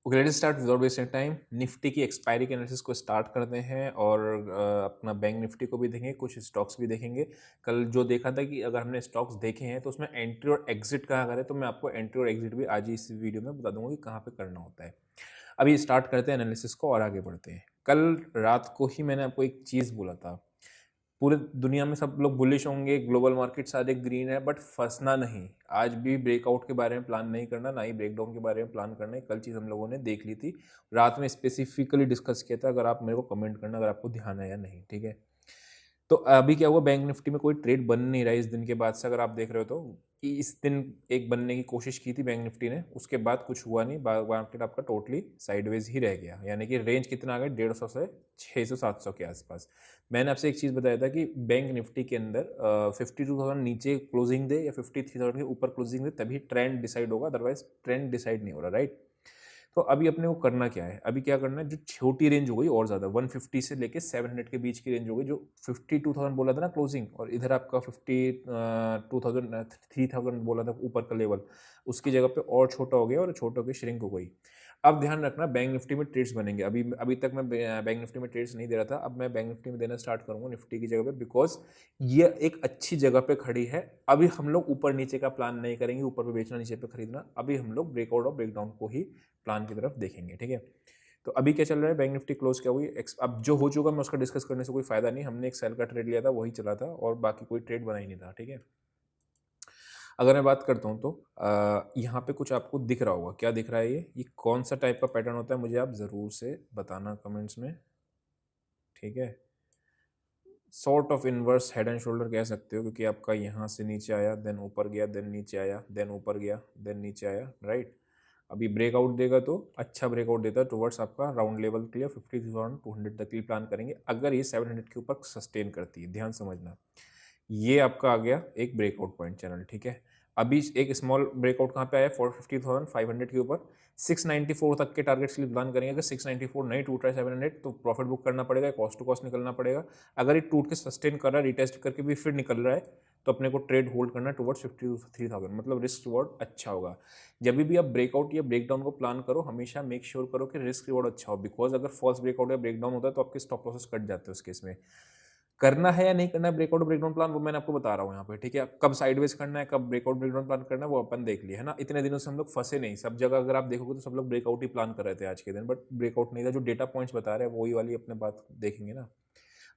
Okay, let's start without wasting time. Nifty की expiry के analysis को स्टार्ट करते हैं और अपना बैंक निफ्टी को भी देखेंगे, कुछ स्टॉक्स भी देखेंगे। कल जो देखा था कि अगर हमने स्टॉक्स देखे हैं तो उसमें एंट्री और एग्जिट कहाँ करें, तो मैं आपको एंट्री और एग्जिट भी आज ही इस वीडियो में बता दूंगा कि कहाँ पे करना होता है। अभी स्टार्ट करते हैं एनालिसिस को और आगे बढ़ते हैं। कल रात को ही मैंने आपको एक चीज़ बोला था, पूरे दुनिया में सब लोग बुलिश होंगे, ग्लोबल मार्केट सारे ग्रीन है, बट फंसना नहीं। आज भी ब्रेकआउट के बारे में प्लान नहीं करना, ना ही ब्रेकडाउन के बारे में प्लान करना है। कल चीज़ हम लोगों ने देख ली थी, रात में स्पेसिफिकली डिस्कस किया था। अगर आप मेरे को कमेंट करना अगर आपको ध्यान है या नहीं, ठीक है। तो अभी क्या हुआ, बैंक निफ्टी में कोई ट्रेड बन नहीं रहा है इस दिन के बाद से। अगर आप देख रहे हो तो कि इस दिन एक बनने की कोशिश की थी बैंक निफ्टी ने, उसके बाद कुछ हुआ नहीं। मार्केट आपका टोटली साइडवेज ही रह गया, यानी कि रेंज कितना आ गया, 150 से 600-700 के आसपास। मैंने आपसे एक चीज़ बताया था कि बैंक निफ्टी के अंदर 52,000 नीचे क्लोजिंग दे या 53,000 के ऊपर क्लोजिंग दे, तभी ट्रेंड डिसाइड होगा, अदरवाइज ट्रेंड डिसाइड नहीं हो रहा, राइट। तो अभी अपने को करना क्या है, अभी क्या करना है, जो छोटी रेंज हो गई और ज़्यादा 150 से लेके 700 के बीच की रेंज हो गई, जो 52,000 बोला था ना क्लोजिंग, और इधर आपका 52,000 3,000 बोला था ऊपर का लेवल, उसकी जगह पे और छोटा हो गया और छोटा होकर श्रिंक हो गई। अब ध्यान रखना, बैंक निफ्टी में ट्रेड्स बनेंगे। अभी अभी तक मैं बैंक निफ्टी में ट्रेड्स नहीं दे रहा था, अब मैं बैंक निफ्टी में देना स्टार्ट करूंगा निफ्टी की जगह पे, बिकॉज ये एक अच्छी जगह पे खड़ी है। अभी हम लोग ऊपर नीचे का प्लान नहीं करेंगे, ऊपर पे बेचना नीचे पे खरीदना। अभी हम लोग ब्रेकआउट और ब्रेकडाउन को ही प्लान की तरफ देखेंगे, ठीक है। तो अभी क्या चल रहा है, बैंक निफ्टी क्लोज क्या हुई, अब जो हो चुका मैं उसका डिस्कस करने से कोई फायदा नहीं। हमने एक सेल का ट्रेड लिया था, वही चला था, और बाकी कोई ट्रेड बना ही नहीं था, ठीक है। अगर मैं बात करता हूँ तो यहाँ पे कुछ आपको दिख रहा होगा, क्या दिख रहा है, ये कौन सा टाइप का पैटर्न होता है, मुझे आप ज़रूर से बताना कमेंट्स में, ठीक है। Sort of inverse head and shoulder कह सकते हो, क्योंकि आपका यहाँ से नीचे आया, देन ऊपर गया, देन नीचे आया, देन ऊपर गया, देन नीचे आया, राइट। अभी ब्रेकआउट देगा तो अच्छा ब्रेकआउट देता है टुवर्ड्स आपका राउंड लेवल के लिए 50,200 तक के लिए प्लान करेंगे, अगर ये 700 के ऊपर सस्टेन करती है। ध्यान समझना, ये आपका आ गया एक ब्रेकआउट पॉइंट चैनल, ठीक है। अभी एक स्मॉल ब्रेकआउट कहाँ पे आया, 50,500 के ऊपर 694 तक के टारगेट्स के लिए प्लान करेंगे। अगर 694 नहीं टूट रहा है 700, तो प्रॉफिट बुक करना पड़ेगा, कॉस्ट टू कॉस्ट निकलना पड़ेगा। अगर ये टूट के सस्टेन कर रहा है, रिटेस्ट करके भी फिर निकल रहा है, तो अपने को ट्रेड होल्ड करना टुवर्ड्स 53,000, मतलब रिस्क रिवॉर्ड अच्छा होगा। जब भी आप ब्रेकआउट या ब्रेकडाउन को प्लान करो, हमेशा मेक श्योर करो कि रिस्क रिवॉर्ड अच्छा हो, बिकॉज अगर फॉल्स ब्रेकआउट या ब्रेकडाउन होता है तो आपके स्टॉप लॉसेस कट जाते हैं उस केस में। करना है या नहीं करना है ब्रेकआउट ब्रेकडाउन प्लान, वो मैंने आपको बता रहा हूँ यहाँ पे, ठीक है। कब साइडवेज करना है, कब ब्रेकआउट ब्रेकडाउन प्लान करना है, वो अपन देख लिया है ना। इतने दिनों से हम लोग फंसे नहीं, सब जगह अगर आप देखोगे तो सब लोग ब्रेकआउट ही प्लान कर रहे थे आज के दिन, बट ब्रेकआउट नहीं था। जो डेटा पॉइंट्स बता रहे हैं वही वाली अपने बात देखेंगे ना।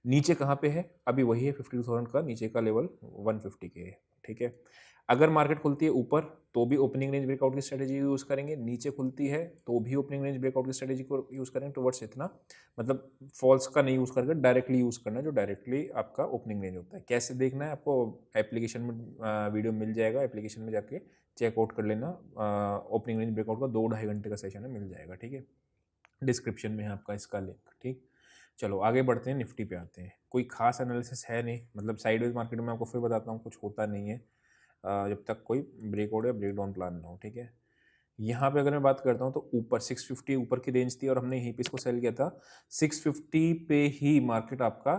नीचे कहाँ पे है, अभी वही है 52,000 का नीचे का लेवल 150 के है, ठीक है। अगर मार्केट खुलती है ऊपर तो भी ओपनिंग रेंज ब्रेकआउट की स्ट्रेटेजी यूज करेंगे, नीचे खुलती है तो भी ओपनिंग रेंज ब्रेकआउट की स्ट्रेटेजी को यूज करेंगे टुवर्ड्स इतना, मतलब फॉल्स का नहीं यूज करके डायरेक्टली यूज करना है, जो डायरेक्टली आपका ओपनिंग रेंज होता है। कैसे देखना है आपको एप्लीकेशन में वीडियो मिल जाएगा, एप्लीकेशन में जाके चेकआउट कर लेना। ओपनिंग रेंज ब्रेकआउट का 2-2.5 घंटे का सेशन है, मिल जाएगा, ठीक है। डिस्क्रिप्शन में है आपका इसका लिंक, ठीक। चलो आगे बढ़ते हैं, निफ्टी पे आते हैं। कोई खास एनालिसिस है नहीं, मतलब साइडवेज मार्केट में आपको फिर बताता हूँ कुछ होता नहीं है जब तक कोई ब्रेकआउट या ब्रेकडाउन प्लान ना हो, ठीक है। यहाँ पे अगर मैं बात करता हूँ तो ऊपर 650 ऊपर की रेंज थी और हमने यहीं पे इसको सेल किया था। 650 पे ही मार्केट आपका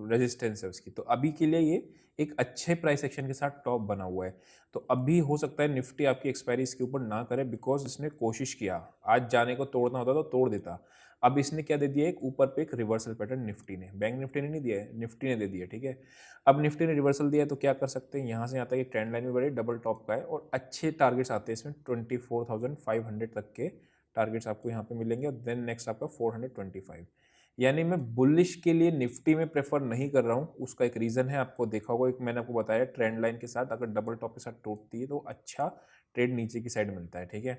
रेजिस्टेंस है उसकी, तो अभी के लिए ये एक अच्छे प्राइस एक्शन के साथ टॉप बना हुआ है। तो अभी हो सकता है निफ्टी आपकी एक्सपायरी इसके ऊपर ना करे, बिकॉज इसने कोशिश किया आज जाने को, तोड़ना होता तो तोड़ देता। अब इसने क्या दे दिया, एक ऊपर पे एक रिवर्सल पैटर्न निफ्टी ने, बैंक निफ्टी ने नहीं दिया है, निफ्टी ने दे दिया, ठीक है। अब निफ्टी ने रिवर्सल दिया है तो क्या कर सकते हैं, यहाँ से आता है कि ट्रेंड लाइन में बड़े डबल टॉप का है और अच्छे टारगेट्स आते हैं इसमें, 24,500 तक के टारगेट्स आपको यहाँ पे मिलेंगे, और देन नेक्स्ट आपका 425। यानी मैं बुलिश के लिए निफ्टी में प्रेफर नहीं कर रहा हूँ, उसका एक रीज़न है, आपको देखा होगा, एक मैंने आपको बताया, ट्रेंड लाइन के साथ अगर डबल टॉप के साथ टूटती है तो अच्छा ट्रेड नीचे की साइड मिलता है, ठीक है।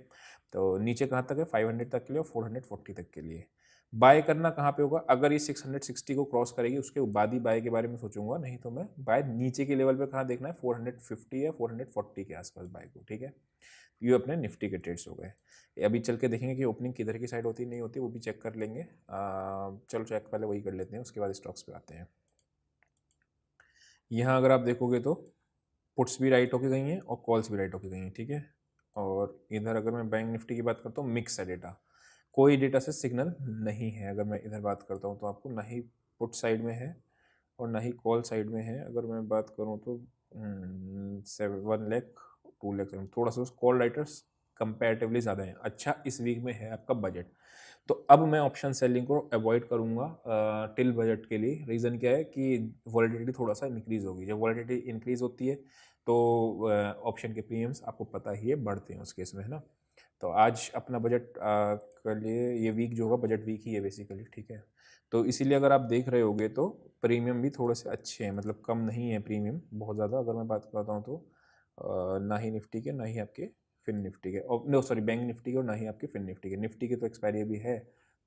तो नीचे कहाँ तक है, 500 तक के लिए और 440 तक के लिए। बाय करना कहाँ पे होगा, अगर ये 660 को क्रॉस करेगी उसके बाद ही बाय के बारे में सोचूंगा, नहीं तो मैं बाय नीचे के लेवल पे कहाँ देखना है, 450 या 440 के आसपास बाय को, ठीक है। ये अपने निफ्टी के ट्रेड्स हो गए। अभी चल के देखेंगे कि ओपनिंग किधर की साइड होती है, नहीं होती, वो भी चेक कर लेंगे। चलो चेक पहले वही कर लेते हैं, उसके बाद स्टॉक्स पे आते हैं। यहाँ अगर आप देखोगे तो पुट्स भी राइट होके गई हैं और कॉल्स भी राइट होके गई हैं, ठीक है। और इधर अगर मैं बैंक निफ्टी की बात करता हूँ, मिक्स है डेटा, कोई डेटा से सिग्नल नहीं है। अगर मैं इधर बात करता हूँ तो आपको ना ही पुट साइड में है और ना ही कॉल साइड में है। अगर मैं बात करूँ तो 1 लाख 2 लाख थोड़ा सा कॉल राइटर्स कंपैरेटिवली ज़्यादा हैं। अच्छा, इस वीक में है आपका बजट, तो अब मैं ऑप्शन सेलिंग को अवॉइड करूँगा टिल बजट के लिए। रीज़न क्या है कि वॉलेटिलिटी थोड़ा-सा इंक्रीज़ होगी। जब वॉलेटिलिटी इंक्रीज़ होती है तो ऑप्शन के प्रीमियम्स आपको पता ही है बढ़ते हैं उस केस में, है ना? तो आज अपना बजट के लिए ये वीक जो होगा बजट वीक ही है बेसिकली, ठीक है? तो इसीलिए अगर आप देख रहे होगे तो प्रीमियम भी थोड़े से अच्छे हैं, मतलब कम नहीं है प्रीमियम बहुत ज़्यादा। अगर मैं बात करता हूँ तो ना ही निफ्टी के, ना ही आपके फिन निफ्टी के, और नो सॉरी बैंक निफ्टी के, और ना ही आपके फिन निफ्टी के। निफ्टी के तो एक्सपायरी अभी है,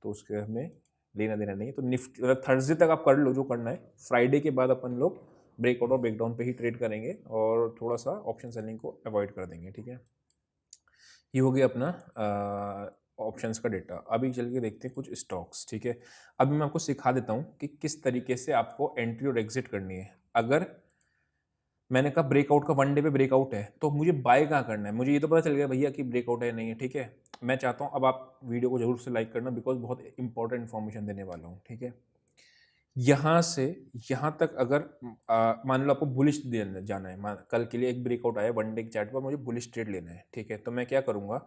तो उसके हमें लेना देना नहीं है। तो निफ्टी मतलब थर्सडे तक आप कर लो जो करना है, फ्राइडे के बाद अपन लोग ब्रेकआउट और ब्रेकडाउन पे ही ट्रेड करेंगे और थोड़ा सा ऑप्शन सेलिंग को अवॉइड कर देंगे, ठीक है? ये हो गया अपना ऑप्शंस का डेटा। अभी चल के देखते हैं कुछ स्टॉक्स, ठीक है? अभी मैं आपको सिखा देता हूँ कि किस तरीके से आपको एंट्री और एग्जिट करनी है। अगर मैंने कहा ब्रेकआउट का वन डे पे ब्रेकआउट है, तो मुझे बाय कहाँ करना है? मुझे ये तो पता चल गया भैया कि ब्रेकआउट है नहीं है, ठीक है? मैं चाहता हूँ अब आप वीडियो को जरूर से लाइक करना, बिकॉज बहुत इंपॉर्टेंट इन्फॉर्मेशन देने वाला हूँ, ठीक है? यहाँ से यहाँ तक अगर मान लो आपको बुलिश जाना है, कल के लिए एक ब्रेकआउट आया वन डे के चार्ट पर, मुझे बुलिश ट्रेड लेना है, ठीक है? तो मैं क्या करूँगा,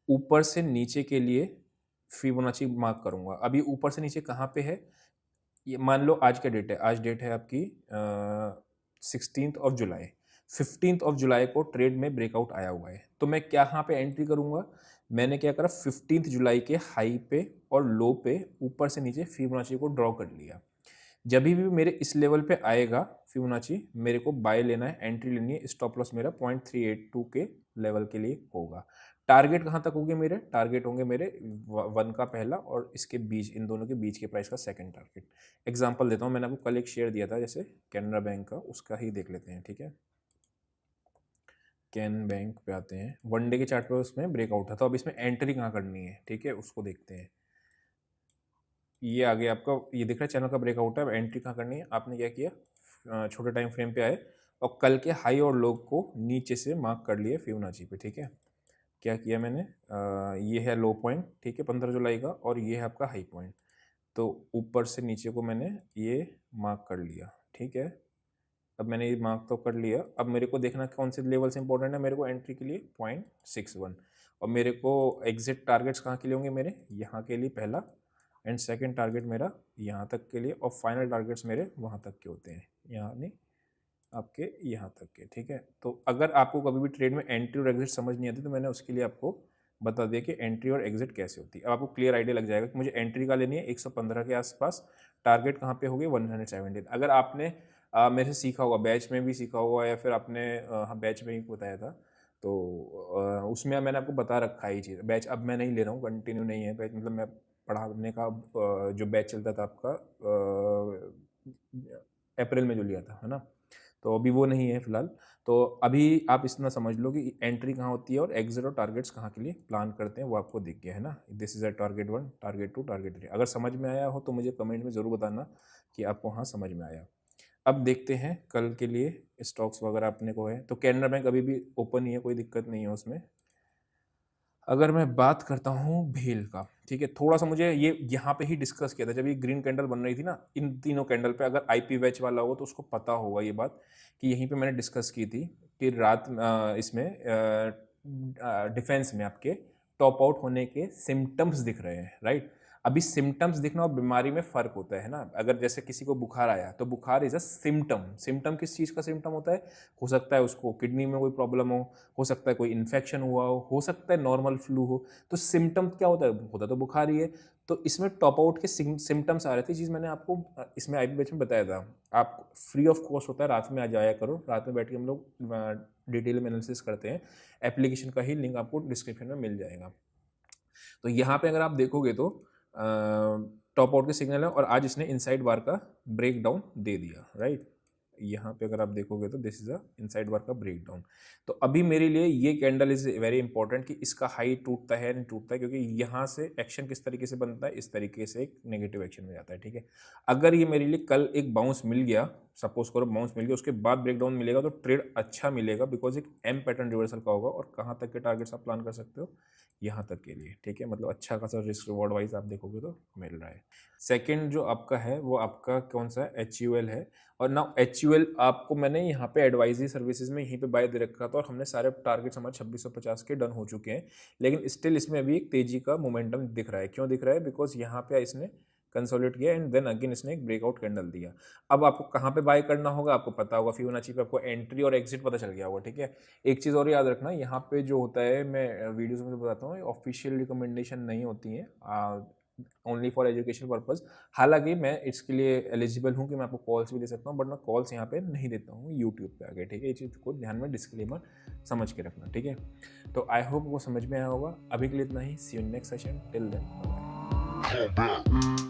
ऊपर से नीचे के लिए फिबोनाची मार्क करूँगा। अभी ऊपर से नीचे कहाँ पे है, ये मान लो आज का डेट है, आज डेट है आपकी 16th of July. 15th of July को ट्रेड में ब्रेकआउट आया हुआ है, तो मैं क्या यहाँ पे एंट्री करूँगा, मैंने क्या करा 15th जुलाई के हाई पे और लो पे ऊपर से नीचे फिबोनाची को ड्रॉ कर लिया। जब भी मेरे इस लेवल पे आएगा फिबोनाची, मेरे को बाय लेना है, एंट्री लेनी है। स्टॉप लॉस मेरा 0.382 के लेवल के लिए होगा। टारगेट कहाँ तक होंगे मेरे? टारगेट होंगे मेरे 1 का पहला और इसके बीच, इन दोनों के बीच के प्राइस का सेकंड टारगेट। एग्जांपल देता हूँ, मैंने आपको कल एक शेयर दिया था जैसे कैनरा बैंक का, उसका ही देख लेते हैं, ठीक है? कैन बैंक पे आते हैं, वन डे के चार्ट पे उसमें ब्रेकआउट था, तो अब इसमें एंट्री कहाँ करनी है, ठीक है? उसको देखते हैं। ये आगे आपका ये दिख रहा है चैनल का ब्रेकआउट है, अब एंट्री कहाँ करनी है? आपने क्या किया, छोटे टाइम फ्रेम पे आए और कल के हाई और लो को नीचे से मार्क कर लिए फिबोनाची पे, ठीक है? क्या किया मैंने, ये है लो पॉइंट, ठीक है, 15 जुलाई का, और ये है आपका हाई पॉइंट। तो ऊपर से नीचे को मैंने ये मार्क कर लिया, ठीक है? अब मैंने ये मार्क तो कर लिया, अब मेरे को देखना कौन से लेवल से इंपॉर्टेंट है मेरे को एंट्री के लिए, 0.61, और मेरे को एग्जिट टारगेट्स कहाँ के लिए होंगे मेरे, यहाँ के लिए पहला, एंड सेकंड टारगेट मेरा यहाँ तक के लिए, और फाइनल टारगेट्स मेरे वहाँ तक के होते हैं, यहाँ नहीं आपके यहाँ तक के, ठीक है? तो अगर आपको कभी भी ट्रेड में एंट्री और एग्जिट समझ नहीं आती, तो मैंने उसके लिए आपको बता दिया कि एंट्री और एग्जिट कैसे होती है। अब आपको क्लियर आइडिया लग जाएगा कि मुझे एंट्री का लेनी है 115 के आसपास, टारगेट कहाँ पे हो गए 117। अगर आपने मेरे से सीखा होगा, बैच में भी सीखा होगा, या फिर आपने हाँ बैच में ही बताया था, तो उसमें मैंने आपको बता रखा है ये चीज़। बैच अब मैं नहीं ले रहा हूँ, कंटिन्यू नहीं है बैच, मतलब मैं पढ़ाने का जो बैच चलता था आपका अप्रैल में जो लिया था, है ना? तो अभी वो नहीं है फिलहाल। तो अभी आप इतना समझ लो कि एंट्री कहाँ होती है और एग्जिट और टारगेट्स कहाँ के लिए प्लान करते हैं, वो आपको दिख गया है ना? This is a target 1, target 2, target 3। अगर समझ में आया हो तो मुझे कमेंट में ज़रूर बताना कि आपको हाँ समझ में आया। अब देखते हैं कल के लिए स्टॉक्स वगैरह अपने को है, तो कैनरा बैंक अभी भी ओपन ही है, कोई दिक्कत नहीं है उसमें। अगर मैं बात करता हूँ भेल का, ठीक है, थोड़ा सा मुझे ये यहाँ पे ही डिस्कस किया था जब ये ग्रीन कैंडल बन रही थी ना, इन तीनों कैंडल पे अगर आईपी बैच वाला हो तो उसको पता होगा ये बात, कि यहीं पे मैंने डिस्कस की थी कि रात इसमें डिफेंस में आपके टॉप आउट होने के सिम्टम्स दिख रहे हैं, राइट? अभी सिम्टम्स दिखना और बीमारी में फ़र्क होता है ना। अगर जैसे किसी को बुखार आया तो बुखार इज अ सिम्टम। सिम्टम किस चीज़ का सिम्टम होता है? हो सकता है उसको किडनी में कोई प्रॉब्लम हो सकता है कोई इन्फेक्शन हुआ हो सकता है नॉर्मल फ्लू हो। तो सिम्टम क्या होता है? होता तो बुखार ही है। तो इसमें टॉप आउट के सिम्टम्स आ रहे थे, चीज़ मैंने आपको इसमें आईपी बैच में बताया था। आप फ्री ऑफ कॉस्ट होता है, रात में आ जाया करो, रात में बैठ के हम लोग डिटेल में एनालिसिस करते हैं। एप्लीकेशन का ही लिंक आपको डिस्क्रिप्शन में मिल जाएगा। तो यहाँ पे अगर आप देखोगे तो टॉप आउट के सिग्नल है और आज इसने इनसाइड बार का ब्रेक डाउन दे दिया, राइट? यहाँ पे अगर आप देखोगे तो दिस इज अ इनसाइड बार का ब्रेक डाउन। तो अभी मेरे लिए ये कैंडल इज वेरी इंपॉर्टेंट कि इसका हाई टूटता है नहीं टूटता है, क्योंकि यहाँ से एक्शन किस तरीके से बनता है, इस तरीके से एक नेगेटिव एक्शन में जाता है, ठीक है? अगर ये मेरे लिए कल एक बाउंस मिल गया सपोज करो बाउंस मिल गया, उसके बाद ब्रेकडाउन मिलेगा तो ट्रेड अच्छा मिलेगा, बिकॉज एक एम पैटर्न रिवर्सल का होगा। और कहाँ तक के टारगेट्स आप प्लान कर सकते हो, यहाँ तक के लिए, ठीक है। मतलब अच्छा खासा रिस्क रिवॉर्ड वाइज आप देखोगे तो मिल रहा है। सेकंड जो आपका है वो आपका कौन सा है, HUL है। और ना HUL आपको मैंने यहाँ पे एडवाइजरी सर्विसेज में यहीं पे बाय दे रखा था, और हमने सारे टारगेट्स हमारे 2650 के डन हो चुके हैं। लेकिन स्टिल इसमें अभी एक तेजी का मोमेंटम दिख रहा है। क्यों दिख रहा है, बिकॉज यहाँ पे इसने कंसोलिडेट किया एंड देन अगेन इसने एक ब्रेकआउट कैंडल दिया। अब आपको कहाँ पे बाय करना होगा आपको पता होगा, फिबोनाची पे आपको एंट्री और एग्जिट पता चल गया होगा, ठीक है। एक चीज़ और याद रखना, यहाँ पे जो होता है, मैं वीडियोस में बताता हूँ, ऑफिशियल रिकमेंडेशन नहीं होती है, ओनली फॉर एजुकेशन पर्पज़। हालांकि मैं इसके लिए एलिजिबल हूँ कि मैं आपको कॉल्स भी दे सकता हूँ, बट मैं कॉल्स यहाँ पे नहीं देता हूँ यूट्यूब पे आगे, ठीक है। ये चीज़ को ध्यान में डिस्क्लेमर समझ के रखना, ठीक है। तो आई होप वो समझ में आया होगा। अभी के लिए इतना ही, see you next session, till then bye.